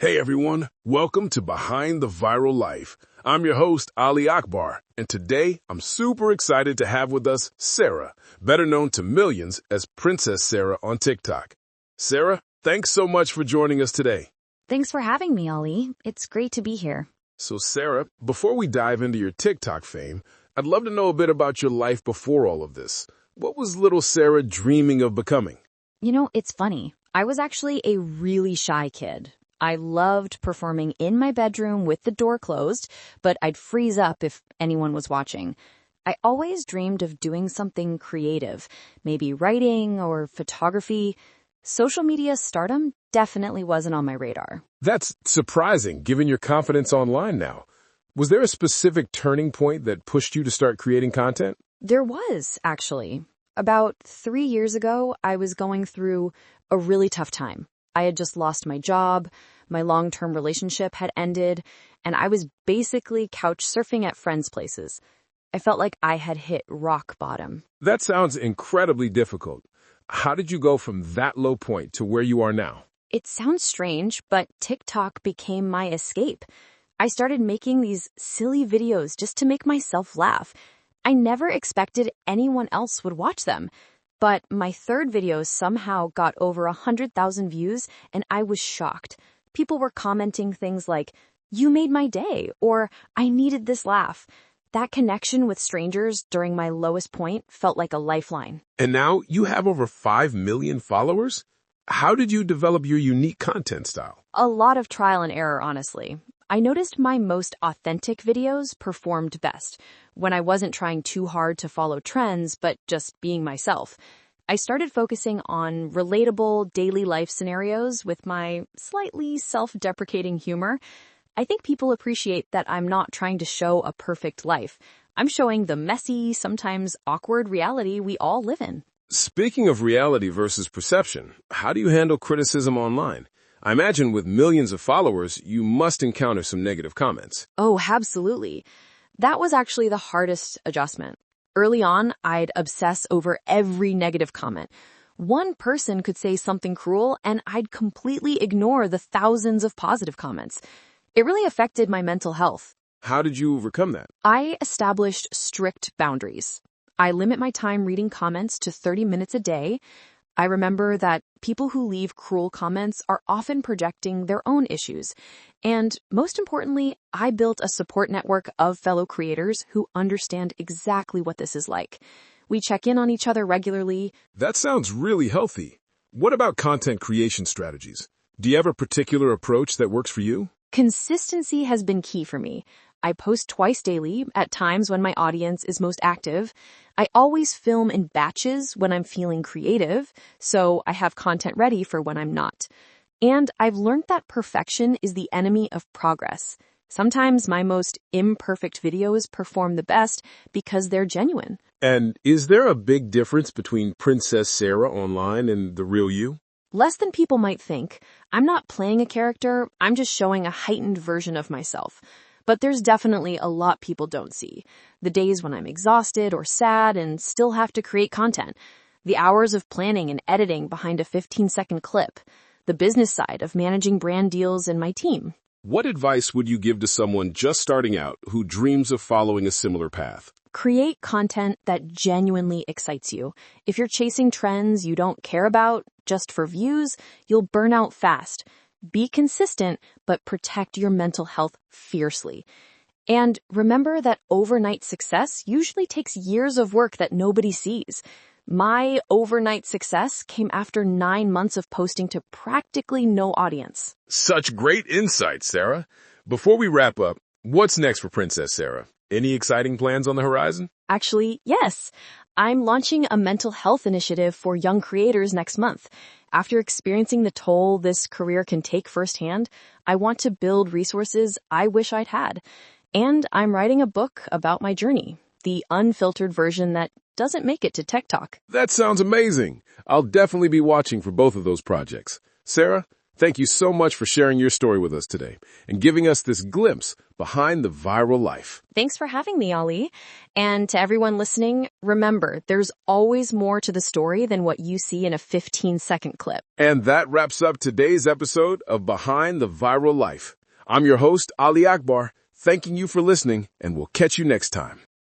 Hey everyone, welcome to Behind the Viral Life. I'm your host, Ali Akbar, and today I'm super excited to have with us Sara, better known to millions as Princess Sara on TikTok. Sara, thanks so much for joining us today. Thanks for having me, Ali. It's great to be here. So Sara, before we dive into your TikTok fame, I'd love to know a bit about your life before all of this. What was little Sara dreaming of becoming? It's funny. I was actually a really shy kid. I loved performing in my bedroom with the door closed, but I'd freeze up if anyone was watching. I always dreamed of doing something creative, maybe writing or photography. Social media stardom definitely wasn't on my radar. That's surprising, given your confidence online now. Was there a specific turning point that pushed you to start creating content? There was, actually. About 3 years ago, I was going through a really tough time. I had just lost my job, my long-term relationship had ended, and I was basically couch surfing at friends' places. I felt like I had hit rock bottom. That sounds incredibly difficult. How did you go from that low point to where you are now? It sounds strange, but TikTok became my escape. I started making these silly videos just to make myself laugh. I never expected anyone else would watch them. But my third video somehow got over 100,000 views, and I was shocked. People were commenting things like, "You made my day," or "I needed this laugh." That connection with strangers during my lowest point felt like a lifeline. And now you have over 5 million followers? How did you develop your unique content style? A lot of trial and error, honestly. I noticed my most authentic videos performed best, when I wasn't trying too hard to follow trends, but just being myself. I started focusing on relatable daily life scenarios with my slightly self-deprecating humor. I think people appreciate that I'm not trying to show a perfect life. I'm showing the messy, sometimes awkward reality we all live in. Speaking of reality versus perception, how do you handle criticism online? I imagine with millions of followers, you must encounter some negative comments. Oh, absolutely. That was actually the hardest adjustment. Early on, I'd obsess over every negative comment. One person could say something cruel, and I'd completely ignore the thousands of positive comments. It really affected my mental health. How did you overcome that? I established strict boundaries. I limit my time reading comments to 30 minutes a day. I remember that people who leave cruel comments are often projecting their own issues. And most importantly, I built a support network of fellow creators who understand exactly what this is like. We check in on each other regularly. That sounds really healthy. What about content creation strategies? Do you have a particular approach that works for you? Consistency has been key for me. I post twice daily at times when my audience is most active. I always film in batches when I'm feeling creative, so I have content ready for when I'm not. And I've learned that perfection is the enemy of progress. Sometimes my most imperfect videos perform the best because they're genuine. And is there a big difference between Princess Sara online and the real you? Less than people might think. I'm not playing a character, I'm just showing a heightened version of myself. But there's definitely a lot people don't see. The days when I'm exhausted or sad and still have to create content. The hours of planning and editing behind a 15-second clip. The business side of managing brand deals and my team. What advice would you give to someone just starting out who dreams of following a similar path? Create content that genuinely excites you. If you're chasing trends you don't care about just for views, you'll burn out fast. Be consistent, but protect your mental health fiercely. And remember that overnight success usually takes years of work that nobody sees. My overnight success came after 9 months of posting to practically no audience. Such great insight, Sara. Before we wrap up, what's next for Princess Sara? Any exciting plans on the horizon? Actually, yes. I'm launching a mental health initiative for young creators next month. After experiencing the toll this career can take firsthand, I want to build resources I wish I'd had. And I'm writing a book about my journey, the unfiltered version that doesn't make it to TikTok. That sounds amazing. I'll definitely be watching for both of those projects. Sara, Thank you so much for sharing your story with us today and giving us this glimpse behind the viral life. Thanks for having me, Ali. And to everyone listening, remember, there's always more to the story than what you see in a 15-second clip. And that wraps up today's episode of Behind the Viral Life. I'm your host, Ali Akbar, thanking you for listening, and we'll catch you next time.